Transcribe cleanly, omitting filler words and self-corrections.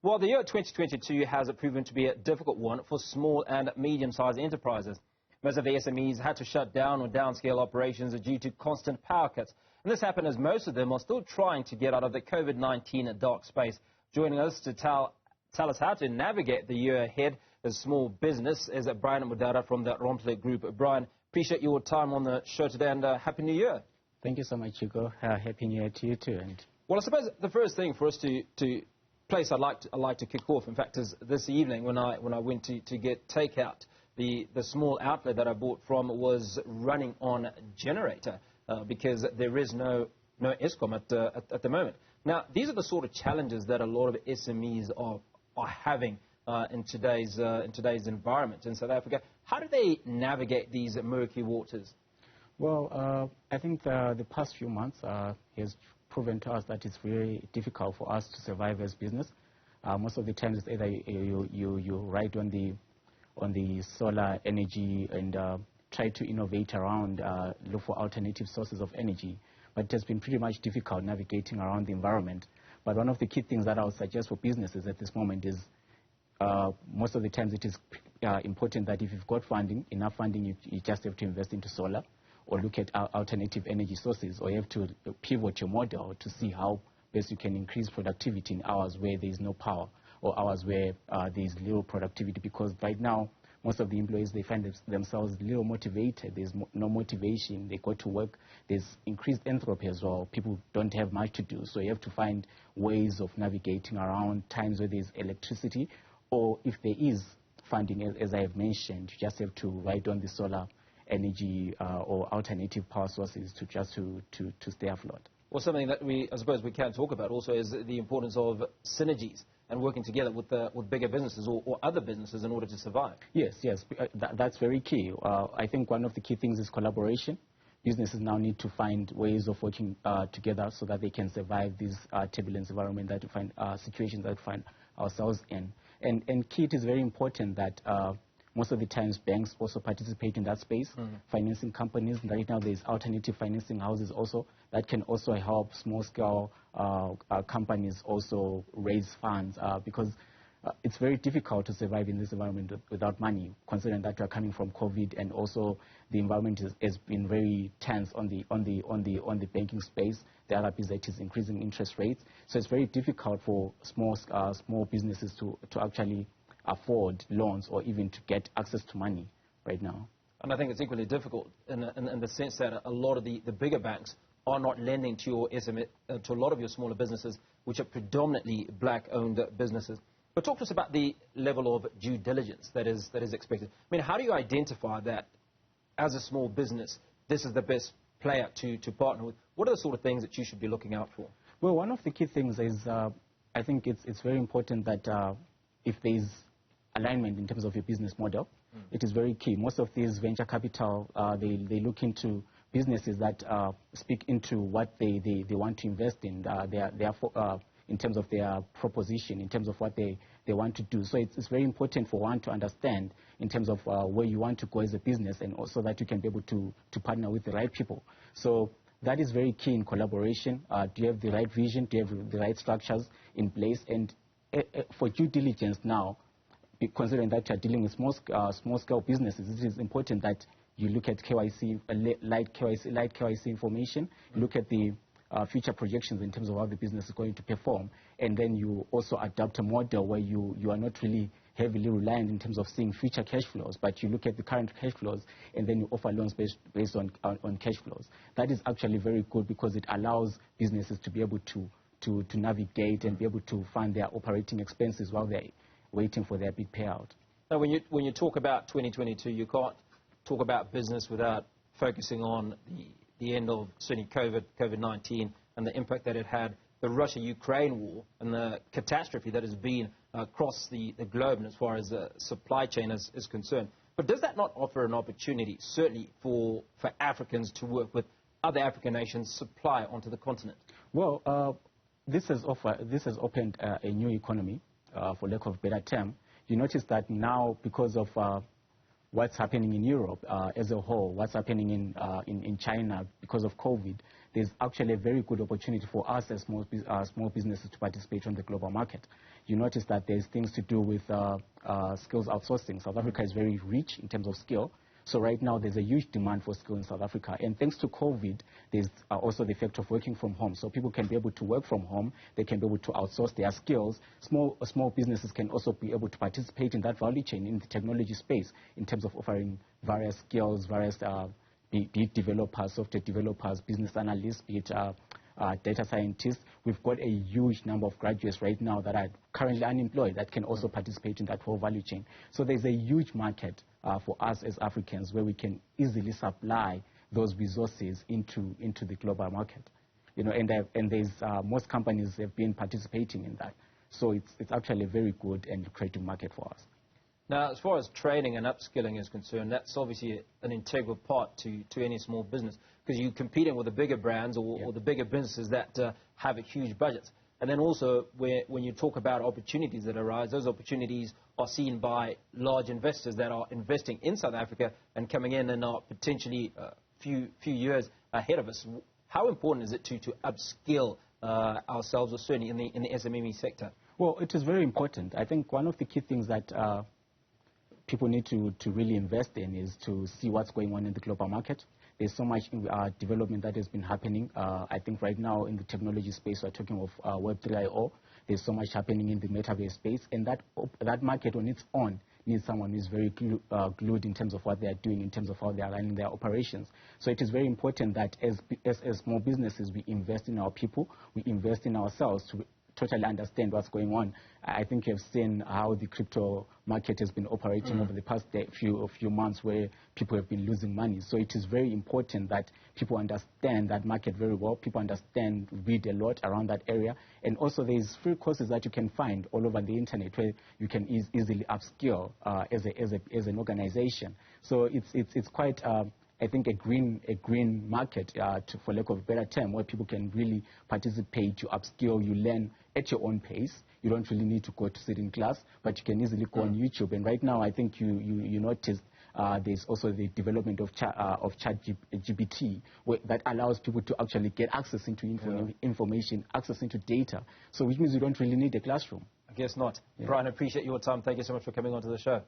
Well, the year 2022 has proven to be a difficult one for small and medium-sized enterprises. Most of the SMEs had to shut down or downscale operations due to constant power cuts. And this happened as most of them are still trying to get out of the COVID-19 dark space. Joining us to tell us how to navigate the year ahead as small business is Brian and Mudhara from the Romhle Group. Brian, appreciate your time on the show today and Happy New Year. Thank you so much, Hugo. Happy New Year to you too. Well, I suppose the first thing for us to place I'd like to kick off, in fact, is this evening when I went to get takeout. The small outlet that I bought from was running on generator because there is no Eskom at the moment. Now, these are the sort of challenges that a lot of SMEs are having in today's environment in South Africa. How do they navigate these murky waters? Well, I think the past few months has proven to us that it's very difficult for us to survive as business. Most of the times, it's either you ride on the solar energy and try to innovate around, look for alternative sources of energy. But it has been pretty much difficult navigating around the environment. But one of the key things that I would suggest for businesses at this moment is most of the times it is important that if you've got funding, enough funding, you just have to invest into solar or look at alternative energy sources, or you have to pivot your model to see how best you can increase productivity in hours where there is no power or hours where there is little productivity, because right now most of the employees, they find themselves little motivated. There's no motivation. They go to work. There's increased entropy as well. People don't have much to do. So you have to find ways of navigating around times where there's electricity, or if there is funding, as I have mentioned, you just have to ride on the solar energy or alternative power sources to stay afloat. Well, something that I suppose we can talk about also is the importance of synergies and working together with bigger businesses or other businesses in order to survive. Yes, that's very key. I think one of the key things is collaboration. Businesses now need to find ways of working together so that they can survive this turbulent environment that we find, situations that we find ourselves in. And key, it is very important that most of the times banks also participate in that space, financing companies. Right now there's alternative financing houses also that can also help small-scale companies also raise funds because it's very difficult to survive in this environment without money, considering that we're coming from COVID, and also the environment has been very tense on the banking space. The other piece that is increasing interest rates, so it's very difficult for small businesses to actually afford loans or even to get access to money right now. And I think it's equally difficult in the sense that a lot of the bigger banks are not lending to your SME, to a lot of your smaller businesses, which are predominantly black-owned businesses. But talk to us about the level of due diligence that is expected. I mean, how do you identify that as a small business, this is the best player to partner with? What are the sort of things that you should be looking out for? Well, one of the key things is I think it's very important that if there is alignment in terms of your business model, it is very key. Most of these venture capital, they look into businesses that speak into what they want to invest in, in terms of their proposition, in terms of what they want to do. So it's very important for one to understand in terms of where you want to go as a business, and also that you can be able to partner with the right people. So that is very key in collaboration. Do you have the right vision? Do you have the right structures in place? And for due diligence now, considering that you're dealing with small-scale businesses, it is important that you look at KYC, light KYC information, look at the future projections in terms of how the business is going to perform, and then you also adopt a model where you are not really heavily reliant in terms of seeing future cash flows, but you look at the current cash flows, and then you offer loans based on cash flows. That is actually very good because it allows businesses to be able to navigate and be able to fund their operating expenses while they're waiting for their big payout. Now, when you talk about 2022, you can't talk about business without focusing on the end of certainly COVID-19 and the impact that it had, the Russia-Ukraine war and the catastrophe that has been across the globe and as far as the supply chain is concerned. But does that not offer an opportunity, certainly for Africans to work with other African nations, supply onto the continent? Well, this has opened a new economy, for lack of a better term. You notice that now, because of what's happening in Europe as a whole, what's happening in China because of COVID, there's actually a very good opportunity for us as small businesses to participate on the global market. You notice that there's things to do with skills outsourcing. South Africa is very rich in terms of skill. So right now there's a huge demand for skill in South Africa. And thanks to COVID, there's also the effect of working from home. So people can be able to work from home. They can be able to outsource their skills. Small businesses can also be able to participate in that value chain in the technology space in terms of offering various skills, various be it developers, software developers, business analysts, be it data scientists. We've got a huge number of graduates right now that are currently unemployed that can also participate in that whole value chain. So there's a huge market for us as Africans where we can easily supply those resources into the global market. You know, and there's most companies have been participating in that. So it's actually a very good and creative market for us. Now, as far as training and upskilling is concerned, that's obviously an integral part to any small business, because you're competing with the bigger brands or the bigger businesses that have a huge budget. And then also, when you talk about opportunities that arise, those opportunities are seen by large investors that are investing in South Africa and coming in and are potentially a few years ahead of us. How important is it to upskill ourselves, or certainly in the SME sector? Well, it is very important. I think one of the key things that people need to really invest in is to see what's going on in the global market. There's so much development that has been happening. I think right now in the technology space, we're talking of Web 3.0. There's so much happening in the metaverse space, and that market on its own needs someone who is very glued in terms of what they are doing, in terms of how they are running their operations. So it is very important that as small businesses, we invest in our people, we invest in ourselves to totally understand what's going on. I think you've seen how the crypto market has been operating over the past few months, where people have been losing money. So it is very important that people understand that market very well. People read a lot around that area. And also there's free courses that you can find all over the internet where you can easily upskill as an organization. So it's quite I think a green market, for lack of a better term, where people can really participate, you upskill, you learn at your own pace. You don't really need to go to sit in class, but you can easily go on YouTube. And right now, I think you noticed there's also the development of ChatGPT that allows people to actually get access into information, access into data. So which means you don't really need a classroom. I guess not. Yeah. Brian, I appreciate your time. Thank you so much for coming onto the show.